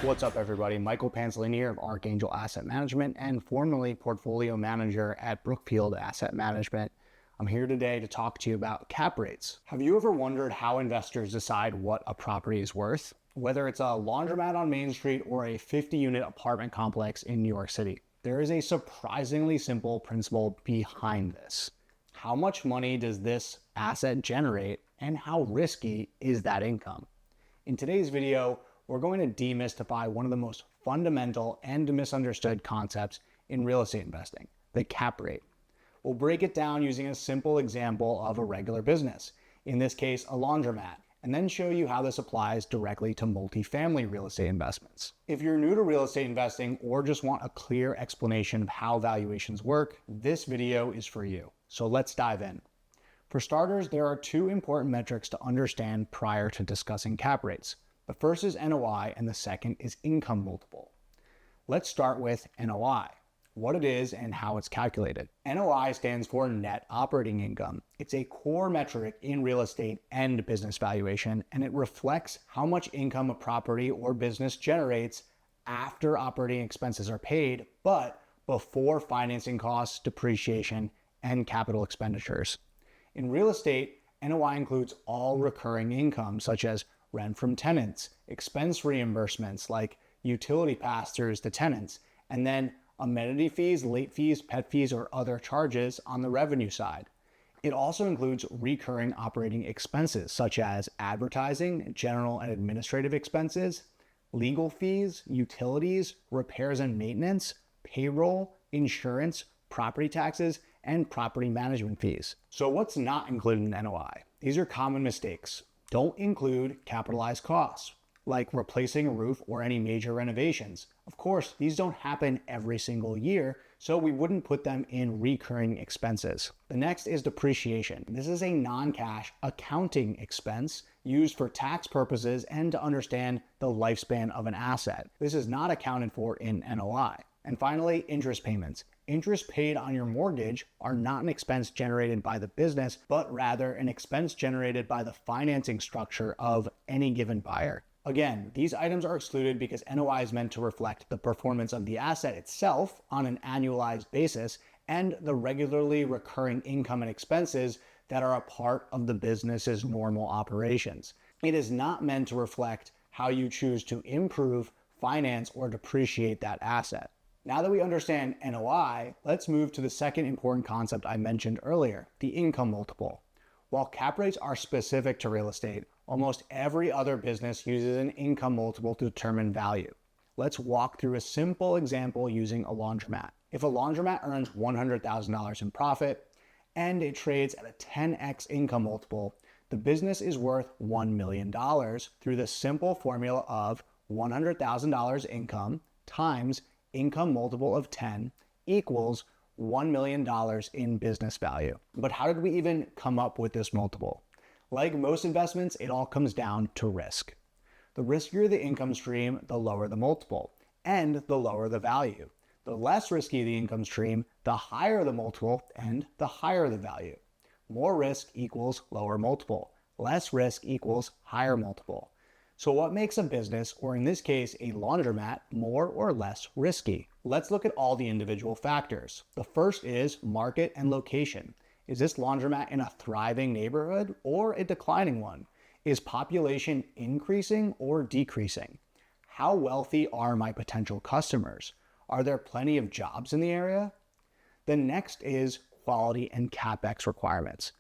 What's up, everybody? Michael Pansolini here of Archangel Asset Management and formerly portfolio manager at Brookfield Asset Management. I'm here today to talk to you about cap rates. Have you ever wondered how investors decide what a property is worth? Whether it's a laundromat on Main Street or a 50-unit apartment complex in New York City, there is a surprisingly simple principle behind this. How much money does this asset generate and how risky is that income? In today's video, we're going to demystify one of the most fundamental and misunderstood concepts in real estate investing, the cap rate. We'll break it down using a simple example of a regular business, in this case, a laundromat, and then show you how this applies directly to multifamily real estate investments. If you're new to real estate investing or just want a clear explanation of how valuations work, this video is for you. So let's dive in. For starters, there are two important metrics to understand prior to discussing cap rates. The first is NOI and the second is income multiple. Let's start with NOI, what it is and how it's calculated. NOI stands for net operating income. It's a core metric in real estate and business valuation, and it reflects how much income a property or business generates after operating expenses are paid, but before financing costs, depreciation, and capital expenditures. In real estate, NOI includes all recurring income such as rent from tenants, expense reimbursements like utility pass-throughs to tenants, and then amenity fees, late fees, pet fees, or other charges on the revenue side. It also includes recurring operating expenses such as advertising, general and administrative expenses, legal fees, utilities, repairs and maintenance, payroll, insurance, property taxes, and property management fees. So what's not included in NOI? These are common mistakes. Don't include capitalized costs, like replacing a roof or any major renovations. Of course, these don't happen every single year, so we wouldn't put them in recurring expenses. The next is depreciation. This is a non-cash accounting expense used for tax purposes and to understand the lifespan of an asset. This is not accounted for in NOI. And finally, interest payments. Interest paid on your mortgage are not an expense generated by the business, but rather an expense generated by the financing structure of any given buyer. Again, these items are excluded because NOI is meant to reflect the performance of the asset itself on an annualized basis and the regularly recurring income and expenses that are a part of the business's normal operations. It is not meant to reflect how you choose to improve, finance, or depreciate that asset. Now that we understand NOI, let's move to the second important concept I mentioned earlier, the income multiple. While cap rates are specific to real estate, almost every other business uses an income multiple to determine value. Let's walk through a simple example using a laundromat. If a laundromat earns $100,000 in profit and it trades at a 10x income multiple, the business is worth $1 million through the simple formula of $100,000 income times income multiple of 10 equals $1 million in business value. But how did we even come up with this multiple? Like most investments, it all comes down to risk. The riskier the income stream, the lower the multiple, and the lower the value. The less risky the income stream, the higher the multiple, and the higher the value. More risk equals lower multiple. Less risk equals higher multiple. So what makes a business, or in this case, a laundromat, more or less risky? Let's look at all the individual factors. The first is market and location. Is this laundromat in a thriving neighborhood or a declining one? Is population increasing or decreasing? How wealthy are my potential customers? Are there plenty of jobs in the area? The next is quality and CapEx requirements.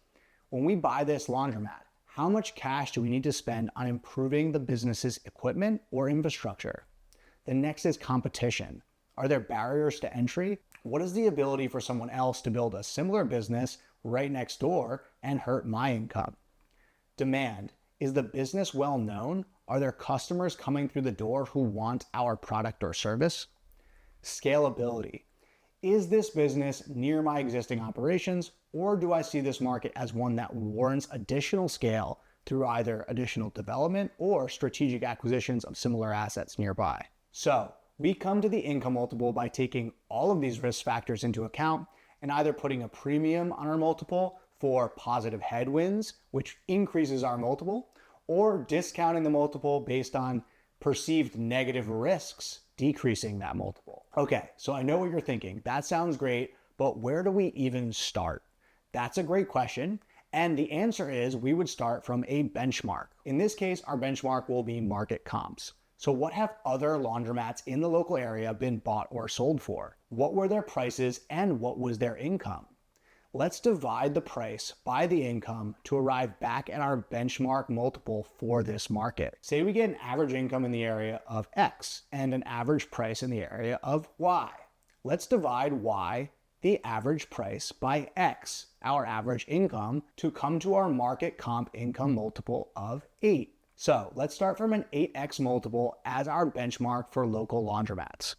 When we buy this laundromat, how much cash do we need to spend on improving the business's equipment or infrastructure? The next is competition. Are there barriers to entry? What is the ability for someone else to build a similar business right next door and hurt my income? Demand. Is the business well known? Are there customers coming through the door who want our product or service? Scalability. Is this business near my existing operations, or do I see this market as one that warrants additional scale through either additional development or strategic acquisitions of similar assets nearby? So we come to the income multiple by taking all of these risk factors into account and either putting a premium on our multiple for positive headwinds, which increases our multiple, or discounting the multiple based on perceived negative risks decreasing that multiple. Okay, so I know what you're thinking. That sounds great, but where do we even start? That's a great question. And the answer is we would start from a benchmark. In this case, our benchmark will be market comps. So what have other laundromats in the local area been bought or sold for? What were their prices and what was their income? Let's divide the price by the income to arrive back at our benchmark multiple for this market. Say we get an average income in the area of X and an average price in the area of Y. Let's divide Y, the average price, by X, our average income, to come to our market comp income multiple of 8. So let's start from an 8x multiple as our benchmark for local laundromats.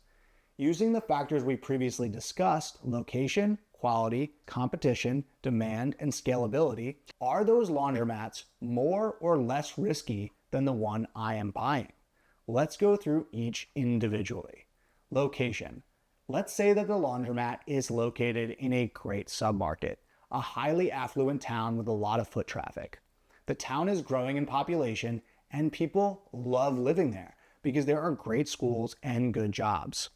Using the factors we previously discussed, location, quality, competition, demand, and scalability, are those laundromats more or less risky than the one I am buying? Let's go through each individually. Location. Let's say that the laundromat is located in a great submarket, a highly affluent town with a lot of foot traffic. The town is growing in population and people love living there because there are great schools and good jobs.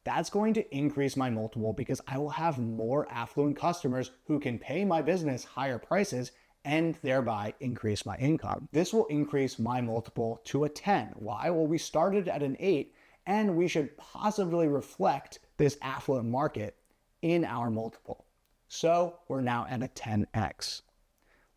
That's going to increase my multiple because I will have more affluent customers who can pay my business higher prices and thereby increase my income. This will increase my multiple to a 10. Why? Well, we started at an 8 and we should possibly reflect this affluent market in our multiple. So we're now at a 10x.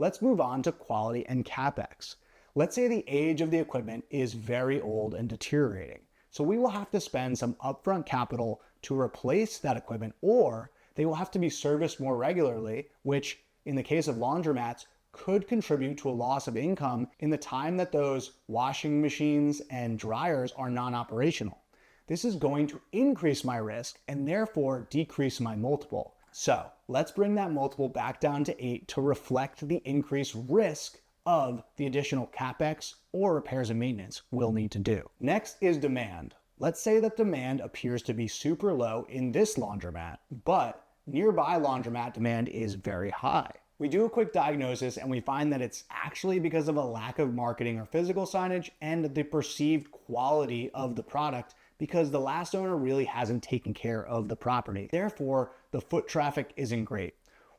Let's move on to quality and CapEx. Let's say the age of the equipment is very old and deteriorating. So we will have to spend some upfront capital to replace that equipment, or they will have to be serviced more regularly, which in the case of laundromats could contribute to a loss of income in the time that those washing machines and dryers are non-operational. This is going to increase my risk and therefore decrease my multiple. So let's bring that multiple back down to 8 to reflect the increased risk of the additional CapEx or repairs and maintenance we'll need to do. Next is demand. Let's say that demand appears to be super low in this laundromat, but nearby laundromat demand is very high. We do a quick diagnosis and we find that it's actually because of a lack of marketing or physical signage and the perceived quality of the product because the last owner really hasn't taken care of the property. Therefore, the foot traffic isn't great.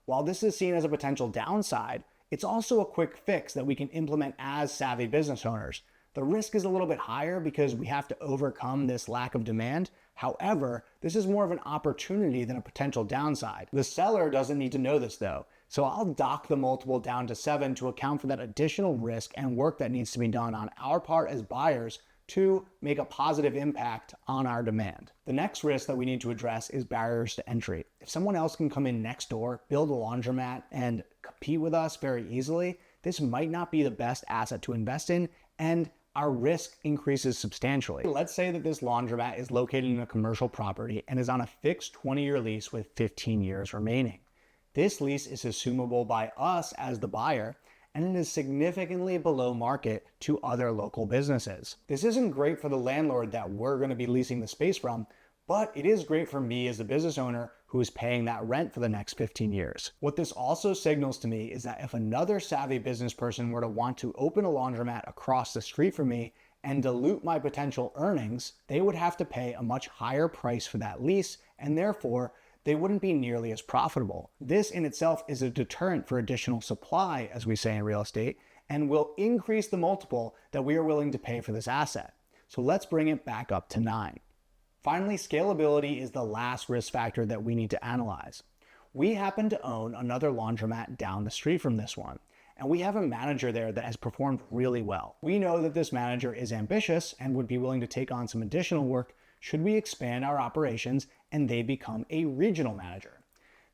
While this is seen as a potential downside, it's also a quick fix that we can implement as savvy business owners. The risk is a little bit higher because we have to overcome this lack of demand. However, this is more of an opportunity than a potential downside. The seller doesn't need to know this though, so I'll dock the multiple down to 7 to account for that additional risk and work that needs to be done on our part as buyers to make a positive impact on our demand. The next risk that we need to address is barriers to entry. If someone else can come in next door, build a laundromat, and compete with us very easily, this might not be the best asset to invest in, and our risk increases substantially. Let's say that this laundromat is located in a commercial property and is on a fixed 20-year lease with 15 years remaining. This lease is assumable by us as the buyer, and it is significantly below market to other local businesses. This isn't great for the landlord that we're going to be leasing the space from, but it is great for me as the business owner who is paying that rent for the next 15 years. What this also signals to me is that if another savvy business person were to want to open a laundromat across the street from me and dilute my potential earnings, they would have to pay a much higher price for that lease, and therefore they wouldn't be nearly as profitable. This in itself is a deterrent for additional supply, as we say in real estate, and will increase the multiple that we are willing to pay for this asset. So let's bring it back up to 9. Finally, scalability is the last risk factor that we need to analyze. We happen to own another laundromat down the street from this one, and we have a manager there that has performed really well. We know that this manager is ambitious and would be willing to take on some additional work should we expand our operations and they become a regional manager.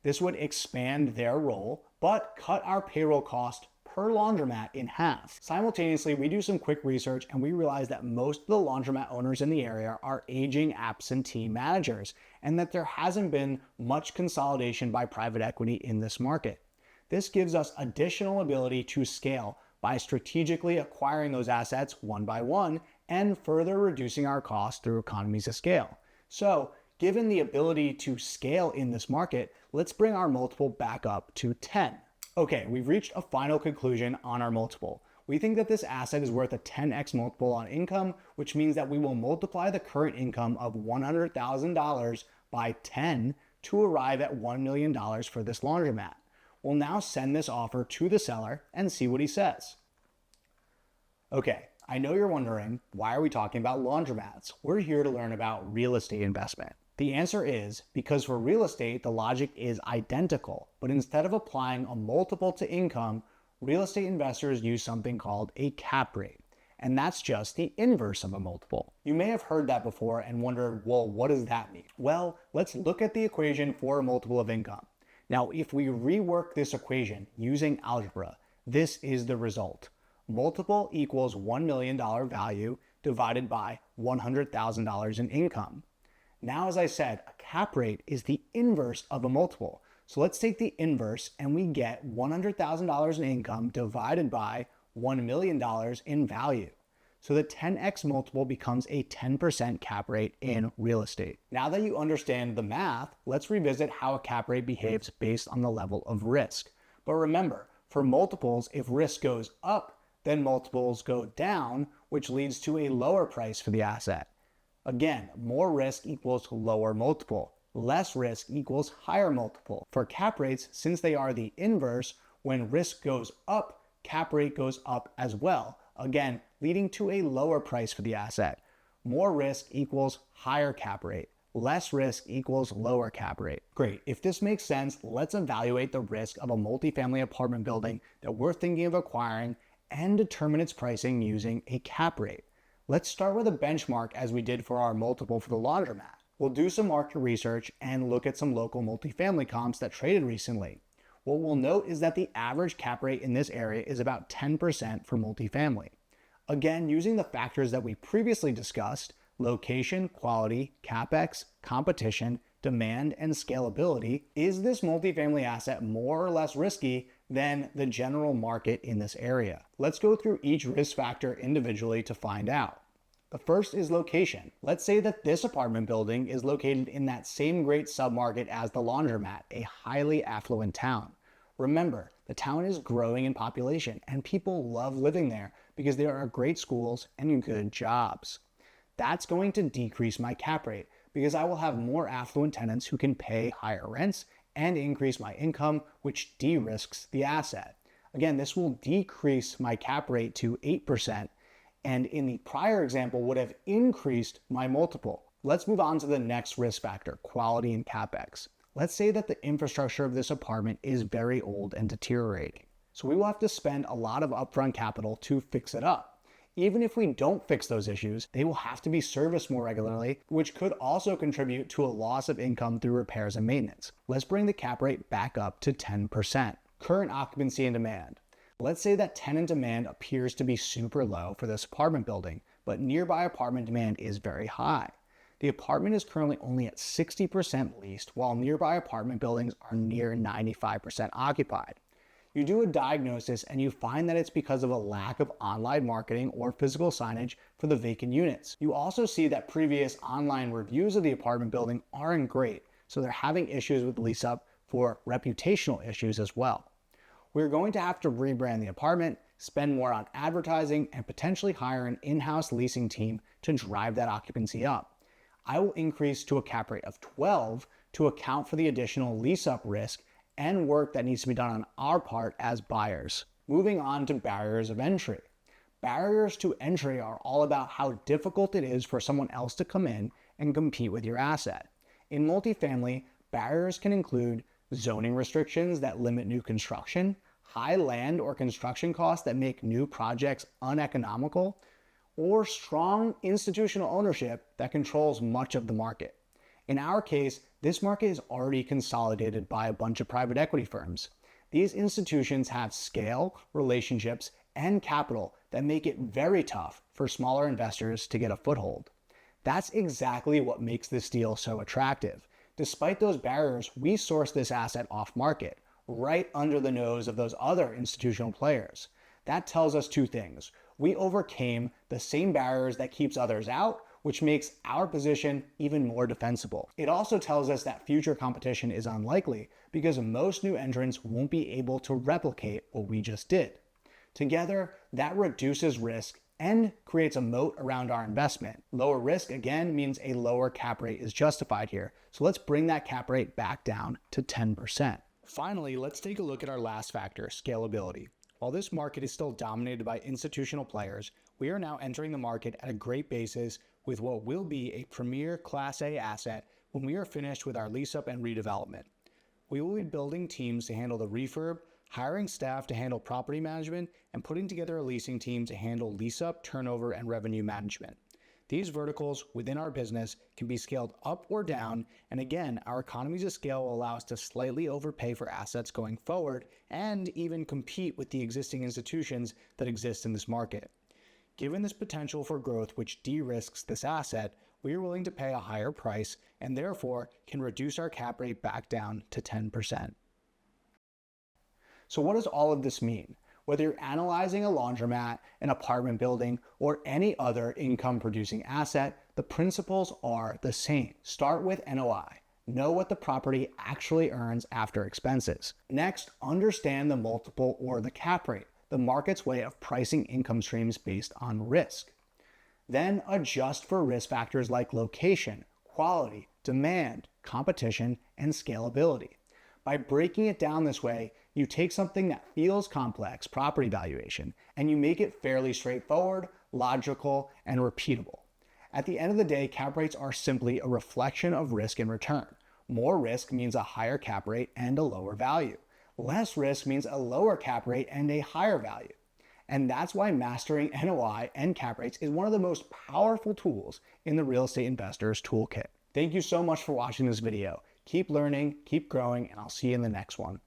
This would expand their role, but cut our payroll cost per laundromat in half. Simultaneously, we do some quick research and we realize that most of the laundromat owners in the area are aging absentee managers and that there hasn't been much consolidation by private equity in this market. This gives us additional ability to scale by strategically acquiring those assets one by one and further reducing our costs through economies of scale. So, given the ability to scale in this market, let's bring our multiple back up to 10. Okay, we've reached a final conclusion on our multiple. We think that this asset is worth a 10x multiple on income, which means that we will multiply the current income of $100,000 by 10 to arrive at $1 million for this laundromat. We'll now send this offer to the seller and see what he says. Okay, I know you're wondering, why are we talking about laundromats? We're here to learn about real estate investment. The answer is because for real estate, the logic is identical, but instead of applying a multiple to income, real estate investors use something called a cap rate, and that's just the inverse of a multiple. You may have heard that before and wondered, well, what does that mean? Well, let's look at the equation for a multiple of income. Now, if we rework this equation using algebra, this is the result. Multiple equals $1 million value divided by $100,000 in income. Now, as I said, a cap rate is the inverse of a multiple. So let's take the inverse and we get $100,000 in income divided by $1 million in value. So the 10x multiple becomes a 10% cap rate in real estate. Now that you understand the math, let's revisit how a cap rate behaves based on the level of risk. But remember, for multiples, if risk goes up, then multiples go down, which leads to a lower price for the asset. Again, more risk equals lower multiple. Less risk equals higher multiple. For cap rates, since they are the inverse, when risk goes up, cap rate goes up as well. Again, leading to a lower price for the asset. More risk equals higher cap rate. Less risk equals lower cap rate. Great, if this makes sense, let's evaluate the risk of a multifamily apartment building that we're thinking of acquiring and determine its pricing using a cap rate. Let's start with a benchmark as we did for our multiple for the laundromat. We'll do some market research and look at some local multifamily comps that traded recently. What we'll note is that the average cap rate in this area is about 10% for multifamily. Again, using the factors that we previously discussed, location, quality, capex, competition, demand, and scalability, is this multifamily asset more or less risky than the general market in this area? Let's go through each risk factor individually to find out. The first is location. Let's say that this apartment building is located in that same great submarket as the laundromat, a highly affluent town. Remember, the town is growing in population and people love living there because there are great schools and good jobs. That's going to decrease my cap rate because I will have more affluent tenants who can pay higher rents and increase my income, which de-risks the asset. Again, this will decrease my cap rate to 8%, and in the prior example would have increased my multiple. Let's move on to the next risk factor, quality and capex. Let's say that the infrastructure of this apartment is very old and deteriorating. So we will have to spend a lot of upfront capital to fix it up. Even if we don't fix those issues, they will have to be serviced more regularly, which could also contribute to a loss of income through repairs and maintenance. Let's bring the cap rate back up to 10%. Current occupancy and demand. Let's say that tenant demand appears to be super low for this apartment building, but nearby apartment demand is very high. The apartment is currently only at 60% leased, while nearby apartment buildings are near 95% occupied. You do a diagnosis and you find that it's because of a lack of online marketing or physical signage for the vacant units. You also see that previous online reviews of the apartment building aren't great, so they're having issues with lease up for reputational issues as well. We're going to have to rebrand the apartment, spend more on advertising, and potentially hire an in-house leasing team to drive that occupancy up. I will increase to a cap rate of 12 to account for the additional lease-up risk and work that needs to be done on our part as buyers. Moving on to barriers of entry. Barriers to entry are all about how difficult it is for someone else to come in and compete with your asset. In multifamily, barriers can include zoning restrictions that limit new construction, high land or construction costs that make new projects uneconomical, or strong institutional ownership that controls much of the market. In our case, this market is already consolidated by a bunch of private equity firms. These institutions have scale, relationships, and capital that make it very tough for smaller investors to get a foothold. That's exactly what makes this deal so attractive. Despite those barriers, we sourced this asset off market, right under the nose of those other institutional players. That tells us two things. We overcame the same barriers that keeps others out, which makes our position even more defensible. It also tells us that future competition is unlikely because most new entrants won't be able to replicate what we just did. Together, that reduces risk and creates a moat around our investment. Lower risk, again, means a lower cap rate is justified here. So let's bring that cap rate back down to 10%. Finally, let's take a look at our last factor, scalability. While this market is still dominated by institutional players, we are now entering the market at a great basis with what will be a premier Class A asset when we are finished with our lease up and redevelopment. We will be building teams to handle the refurb, hiring staff to handle property management, and putting together a leasing team to handle lease up, turnover, and revenue management. These verticals within our business can be scaled up or down, and again, our economies of scale will allow us to slightly overpay for assets going forward and even compete with the existing institutions that exist in this market. Given this potential for growth which de-risks this asset, we are willing to pay a higher price and therefore can reduce our cap rate back down to 10%. So what does all of this mean? Whether you're analyzing a laundromat, an apartment building, or any other income-producing asset, the principles are the same. Start with NOI. Know what the property actually earns after expenses. Next, understand the multiple or the cap rate, the market's way of pricing income streams based on risk. Then adjust for risk factors like location, quality, demand, competition, and scalability. By breaking it down this way, you take something that feels complex, property valuation, and you make it fairly straightforward, logical, and repeatable. At the end of the day, cap rates are simply a reflection of risk and return. More risk means a higher cap rate and a lower value. Less risk means a lower cap rate and a higher value. And that's why mastering NOI and cap rates is one of the most powerful tools in the real estate investor's toolkit. Thank you so much for watching this video. Keep learning, keep growing, and I'll see you in the next one.